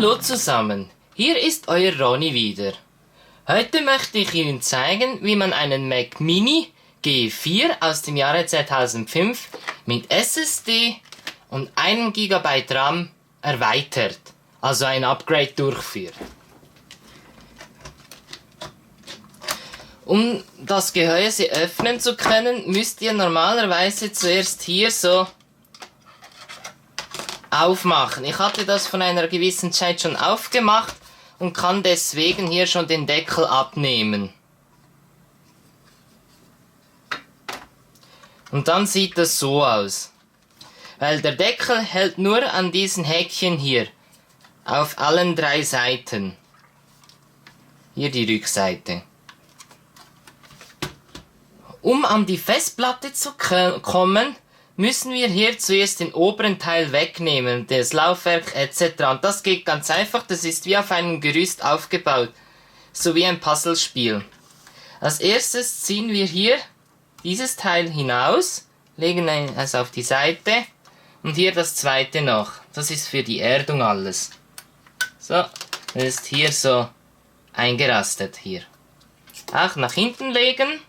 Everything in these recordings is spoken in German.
Hallo zusammen, hier ist euer Ronny wieder. Heute möchte ich Ihnen zeigen, wie man einen Mac Mini G4 aus dem Jahre 2005 mit SSD und 1 GB RAM erweitert, also ein Upgrade durchführt. Um das Gehäuse öffnen zu können, müsst ihr normalerweise zuerst hier so aufmachen. Ich hatte das von einer gewissen Zeit schon aufgemacht und kann deswegen hier schon den Deckel abnehmen. Und dann sieht das so aus. Weil der Deckel hält nur an diesen Häkchen hier. Auf allen 3 Seiten. Hier die Rückseite. Um an die Festplatte zu kommen, müssen wir hier zuerst den oberen Teil wegnehmen, das Laufwerk etc. Und das geht ganz einfach, das ist wie auf einem Gerüst aufgebaut, so wie ein Puzzlespiel. Als erstes ziehen wir hier dieses Teil hinaus, legen es auf die Seite und hier das zweite noch. Das ist für die Erdung alles. So, das ist hier so eingerastet hier. Auch nach hinten legen.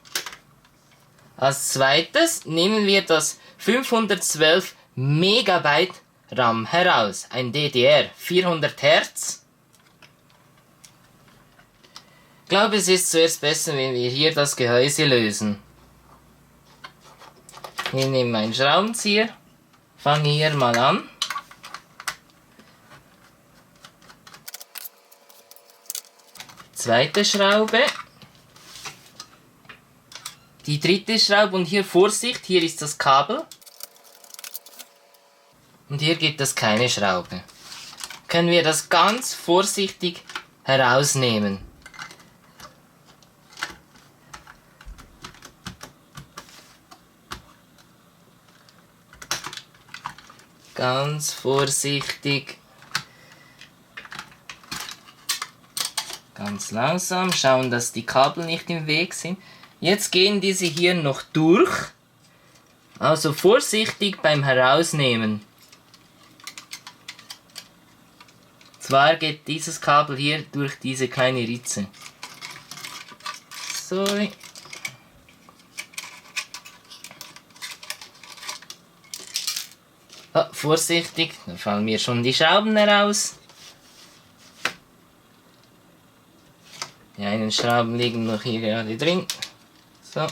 Als zweites nehmen wir das 512 MB RAM heraus, ein DDR 400 Hz. Ich glaube, es ist zuerst besser, wenn wir hier das Gehäuse lösen. Ich nehme meinen Schraubenzieher, fange hier mal an. Zweite Schraube. Die dritte Schraube und hier Vorsicht, hier ist das Kabel. Und hier gibt es keine Schraube. Können wir das ganz vorsichtig herausnehmen. Ganz vorsichtig. Ganz langsam schauen, dass die Kabel nicht im Weg sind. Jetzt gehen diese hier noch durch, also vorsichtig beim Herausnehmen. Zwar geht dieses Kabel hier durch diese kleine Ritze. Sorry. Oh, vorsichtig, da fallen mir schon die Schrauben heraus. Die einen Schrauben liegen noch hier gerade drin. So.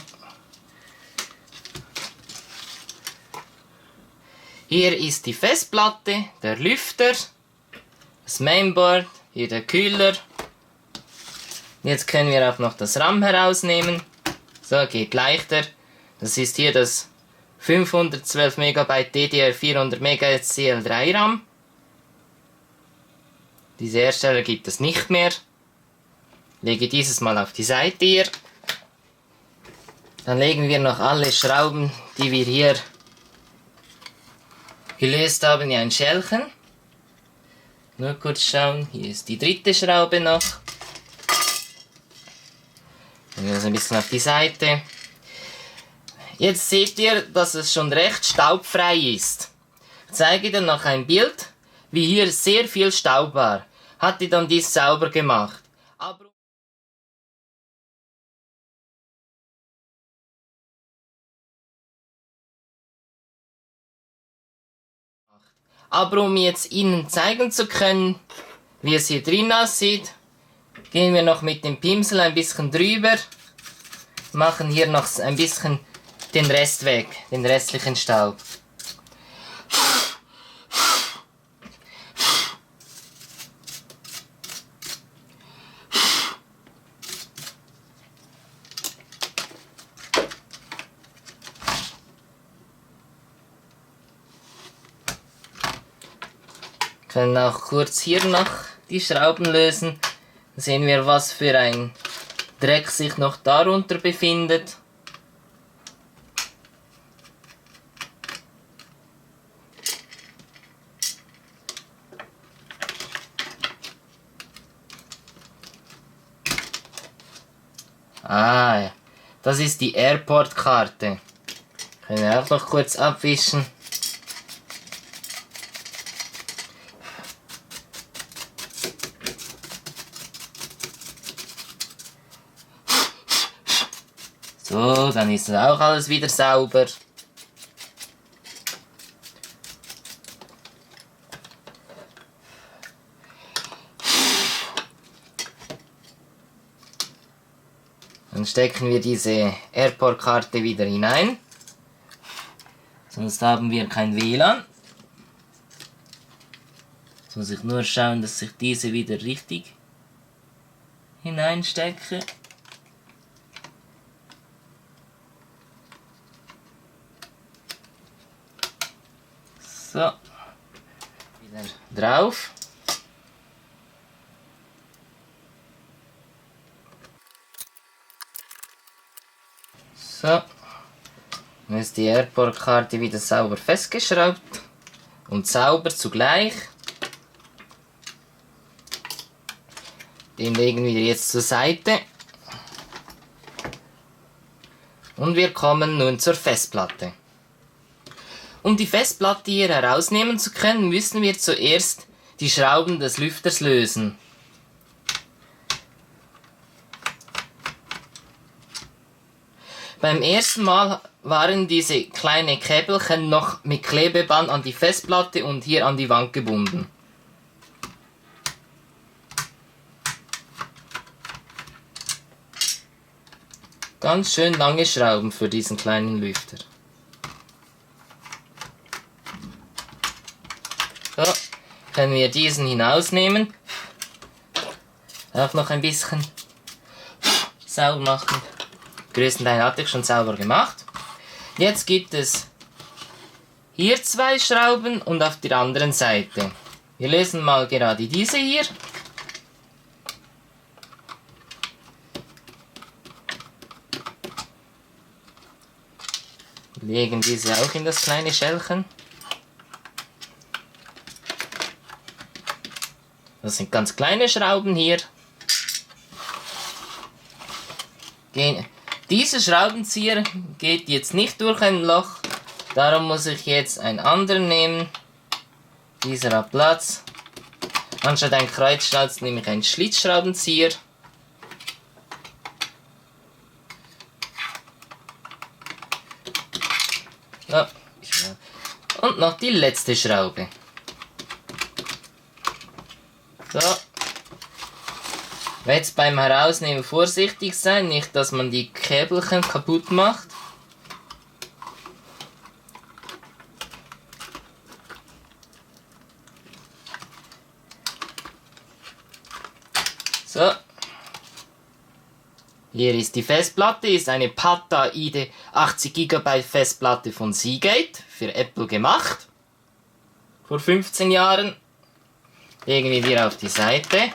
Hier ist die Festplatte, der Lüfter, das Mainboard, hier der Kühler. Jetzt können wir auch noch das RAM herausnehmen. So, geht leichter. Das ist hier das 512 MB DDR 400 MHz CL3 RAM. Diese Hersteller gibt es nicht mehr. Lege dieses mal auf die Seite hier. Dann legen wir noch alle Schrauben, die wir hier gelöst haben, in ein Schälchen. Nur kurz schauen, hier ist die dritte Schraube noch. Legen wir das ein bisschen auf die Seite. Jetzt seht ihr, dass es schon recht staubfrei ist. Ich zeige dir noch ein Bild, wie hier sehr viel Staub war. Hat die dann dies sauber gemacht. Aber um jetzt Ihnen zeigen zu können, wie es hier drin aussieht, gehen wir noch mit dem Pinsel ein bisschen drüber, machen hier noch ein bisschen den Rest weg, den restlichen Staub. Können auch kurz hier noch die Schrauben lösen. Dann sehen wir, was für ein Dreck sich noch darunter befindet. Ah, das ist die Airport-Karte. Können wir auch noch kurz abwischen. So, dann ist das auch alles wieder sauber. Dann stecken wir diese Airport-Karte wieder hinein. Sonst haben wir kein WLAN. Jetzt muss ich nur schauen, dass ich diese wieder richtig hineinstecke. So. Wieder drauf. So. Dann ist die Airport-Karte wieder sauber festgeschraubt. Und sauber zugleich. Den legen wir jetzt zur Seite. Und wir kommen nun zur Festplatte. Um die Festplatte hier herausnehmen zu können, müssen wir zuerst die Schrauben des Lüfters lösen. Beim ersten Mal waren diese kleinen Käbelchen noch mit Klebeband an die Festplatte und hier an die Wand gebunden. Ganz schön lange Schrauben für diesen kleinen Lüfter. So, können wir diesen hinausnehmen. Auch noch ein bisschen sauber machen. Den größten Teil hatte ich schon sauber gemacht. Jetzt gibt es hier 2 Schrauben und auf der anderen Seite. Wir lösen mal gerade diese hier. Legen diese auch in das kleine Schälchen. Das sind ganz kleine Schrauben hier. Dieser Schraubenzieher geht jetzt nicht durch ein Loch. Darum muss ich jetzt einen anderen nehmen. Dieser hat Platz. Anstatt ein Kreuzschnauz nehme ich einen Schlitzschraubenzieher. So. Und noch die letzte Schraube. So. Jetzt beim Herausnehmen vorsichtig sein, nicht dass man die Käbelchen kaputt macht. So. Hier ist die Festplatte, ist eine PATA ID 80 GB Festplatte von Seagate, für Apple gemacht. Vor 15 Jahren. Legen wir hier auf die Seite.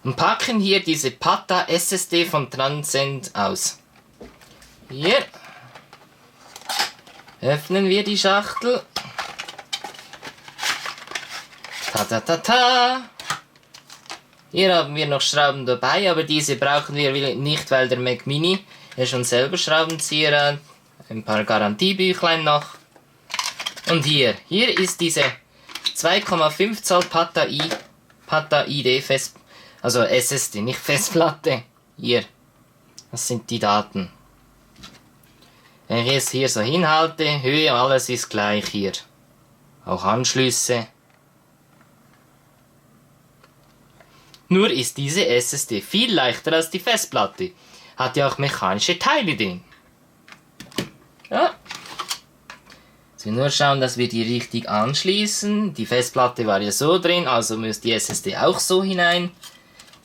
Und packen hier diese PATA SSD von Transcend aus. Hier. Öffnen wir die Schachtel. Ta ta ta ta. Hier haben wir noch Schrauben dabei, aber diese brauchen wir nicht, weil der Mac Mini ja schon selber Schraubenzieher hat. Ein paar Garantiebüchlein noch. Und hier ist diese 2,5 Zoll PATA ID Festplatte. Also SSD, nicht Festplatte. Hier. Das sind die Daten. Wenn ich es hier so hinhalte, Höhe, alles ist gleich hier. Auch Anschlüsse. Nur ist diese SSD viel leichter als die Festplatte. Hat ja auch mechanische Teile drin. Ja. Jetzt wir nur schauen, dass wir die richtig anschließen. Die Festplatte war ja so drin, also muss die SSD auch so hinein.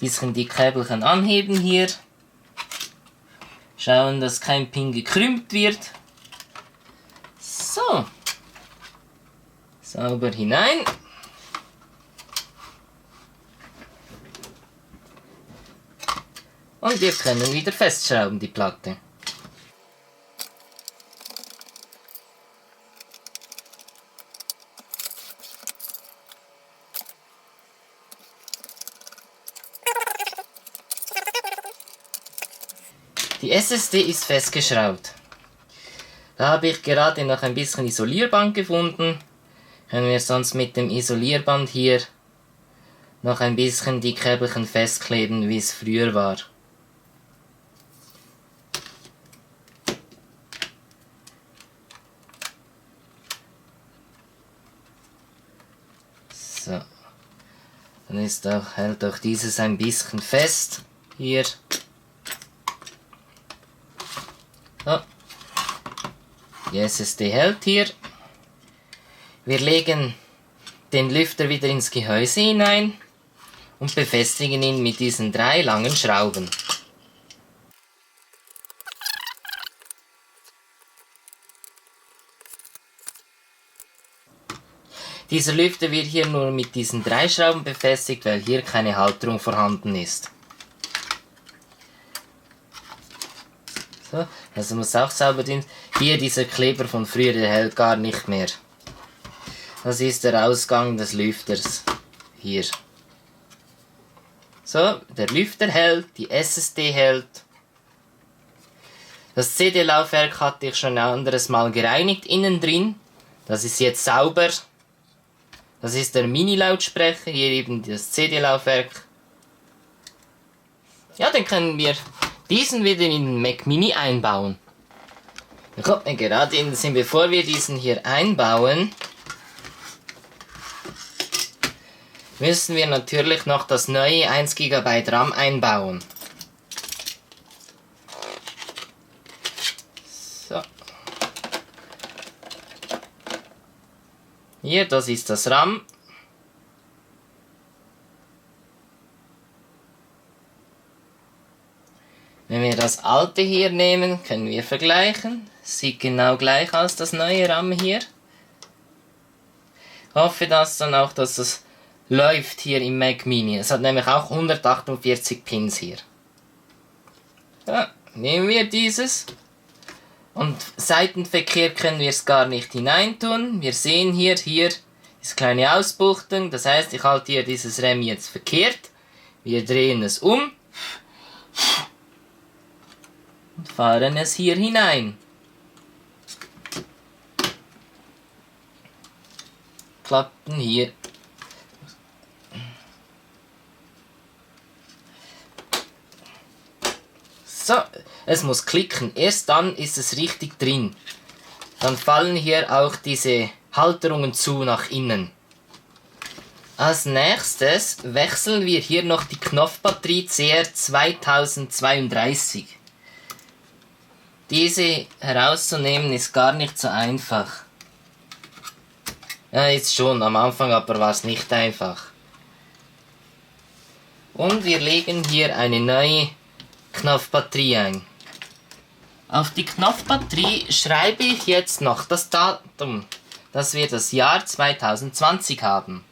Bisschen die Käbelchen anheben hier. Schauen, dass kein Pin gekrümmt wird. So. Sauber hinein. Und wir können wieder festschrauben, die Platte. Die SSD ist festgeschraubt. Da habe ich gerade noch ein bisschen Isolierband gefunden. Können wir sonst mit dem Isolierband hier noch ein bisschen die Käbelchen festkleben, wie es früher war. So. Dann hält auch dieses ein bisschen fest. Hier. So. Die SSD hält hier. Wir legen den Lüfter wieder ins Gehäuse hinein und befestigen ihn mit diesen 3 langen Schrauben. Dieser Lüfter wird hier nur mit diesen 3 Schrauben befestigt, weil hier keine Halterung vorhanden ist. So, also muss auch sauber drin. Hier dieser Kleber von früher, der hält gar nicht mehr. Das ist der Ausgang des Lüfters. Hier. So, der Lüfter hält, die SSD hält. Das CD-Laufwerk hatte ich schon ein anderes Mal gereinigt innen drin. Das ist jetzt sauber. Das ist der Mini-Lautsprecher, hier eben das CD-Laufwerk. Ja, dann können wir diesen wieder in den Mac Mini einbauen. Da kommt mir gerade in den Sinn, bevor wir diesen hier einbauen, müssen wir natürlich noch das neue 1 GB RAM einbauen. So. Hier, das ist das RAM. Wenn wir das alte hier nehmen, können wir vergleichen. Sieht genau gleich aus, das neue RAM hier. Ich hoffe dann auch, dass das läuft hier im Mac Mini. Es hat nämlich auch 148 Pins hier. Ja, nehmen wir dieses. Und Seitenverkehr können wir es gar nicht hineintun. Wir sehen hier ist kleine Ausbuchtung. Das heißt, ich halte hier dieses RAM jetzt verkehrt. Wir drehen es um. Und fahren es hier hinein. Klappen hier. So, es muss klicken. Erst dann ist es richtig drin. Dann fallen hier auch diese Halterungen zu nach innen. Als nächstes wechseln wir hier noch die Knopfbatterie CR2032. Diese herauszunehmen ist gar nicht so einfach. Ja, jetzt schon, am Anfang aber war es nicht einfach. Und wir legen hier eine neue Knopfbatterie ein. Auf die Knopfbatterie schreibe ich jetzt noch das Datum, dass wir das Jahr 2020 haben.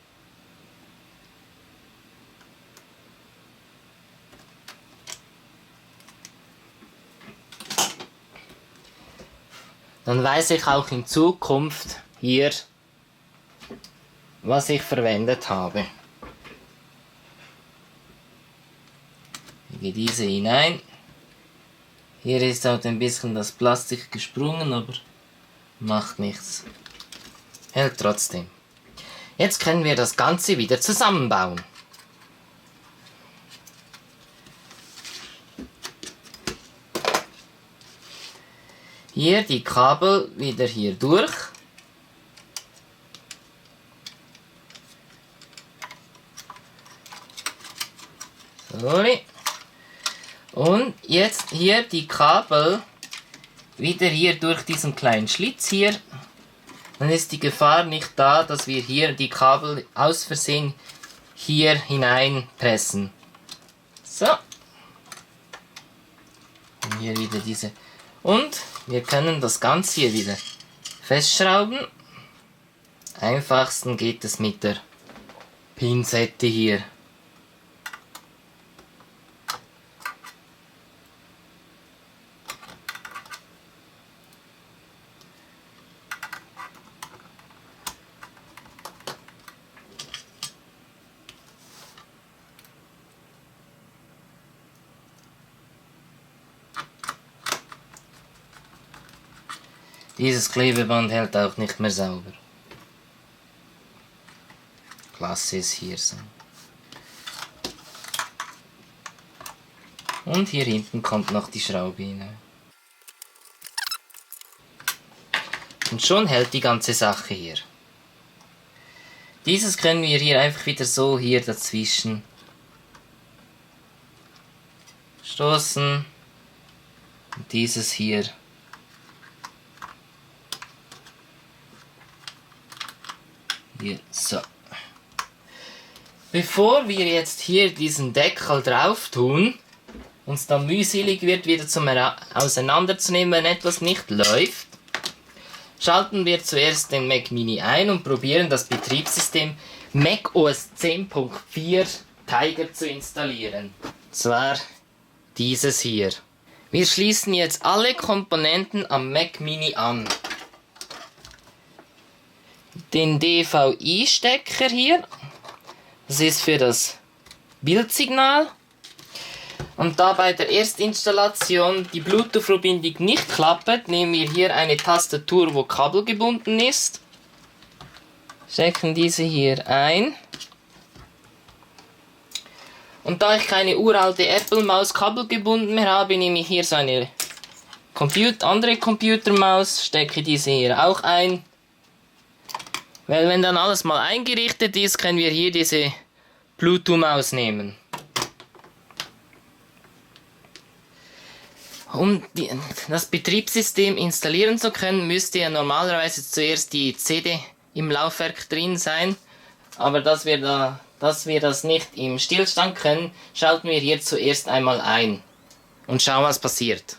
Dann weiß ich auch in Zukunft hier, was ich verwendet habe. Ich lege diese hinein. Hier ist halt ein bisschen das Plastik gesprungen, aber macht nichts. Hält trotzdem. Jetzt können wir das Ganze wieder zusammenbauen. Hier die Kabel wieder hier durch. Sorry. Und jetzt hier die Kabel wieder hier durch diesen kleinen Schlitz hier. Dann ist die Gefahr nicht da, dass wir hier die Kabel aus Versehen hier hineinpressen. So. Und hier wieder diese. Und wir können das Ganze hier wieder festschrauben. Einfachsten geht es mit der Pinzette hier. Dieses Klebeband hält auch nicht mehr sauber. Klasse ist hier so. Und hier hinten kommt noch die Schraube hinein. Und schon hält die ganze Sache hier. Dieses können wir hier einfach wieder so hier dazwischen stoßen. Und dieses hier. Hier, so. Bevor wir jetzt hier diesen Deckel drauf tun, uns dann mühselig wird, wieder zum Auseinanderzunehmen, wenn etwas nicht läuft, schalten wir zuerst den Mac Mini ein und probieren das Betriebssystem Mac OS 10.4 Tiger zu installieren. Und zwar dieses hier. Wir schließen jetzt alle Komponenten am Mac Mini an. Den DVI-Stecker hier, das ist für das Bildsignal. Und da bei der Erstinstallation die Bluetooth-Verbindung nicht klappt, nehmen wir hier eine Tastatur, wo kabelgebunden ist. Stecken diese hier ein. Und da ich keine uralte Apple-Maus kabelgebunden mehr habe, nehme ich hier so eine andere Computermaus, stecke diese hier auch ein. Weil wenn dann alles mal eingerichtet ist, können wir hier diese Bluetooth-Maus nehmen. Um das Betriebssystem installieren zu können, müsste ja normalerweise zuerst die CD im Laufwerk drin sein. Aber dass wir das nicht im Stillstand können, schalten wir hier zuerst einmal ein und schauen, was passiert.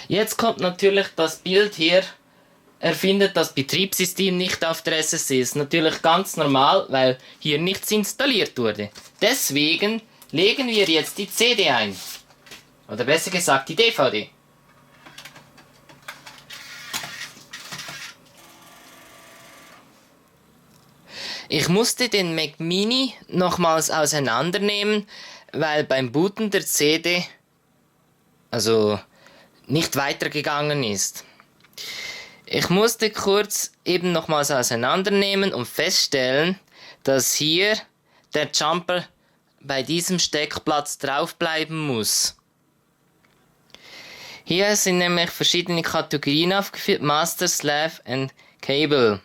Jetzt kommt natürlich das Bild hier. Er findet das Betriebssystem nicht auf der SSD. Ist natürlich ganz normal, weil hier nichts installiert wurde. Deswegen legen wir jetzt die CD ein. Oder besser gesagt die DVD. Ich musste den Mac Mini nochmals auseinandernehmen, weil beim Booten der CD nicht weitergegangen ist. Ich musste kurz eben nochmals auseinandernehmen und feststellen, dass hier der Jumper bei diesem Steckplatz drauf bleiben muss. Hier sind nämlich verschiedene Kategorien aufgeführt: Master, Slave und Cable.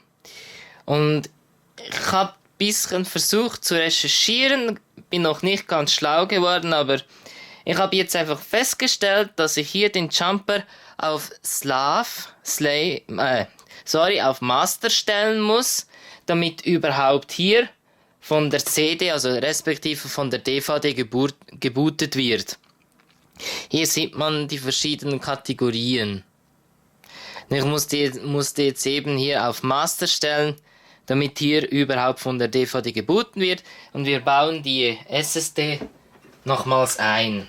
Und ich habe ein bisschen versucht zu recherchieren, bin noch nicht ganz schlau geworden, aber ich habe jetzt einfach festgestellt, dass ich hier den Jumper auf auf Master stellen muss, damit überhaupt hier von der CD, also respektive von der DVD gebootet wird. Hier sieht man die verschiedenen Kategorien. Ich musste jetzt eben hier auf Master stellen, damit hier überhaupt von der DVD gebootet wird, und wir bauen die SSD nochmals ein.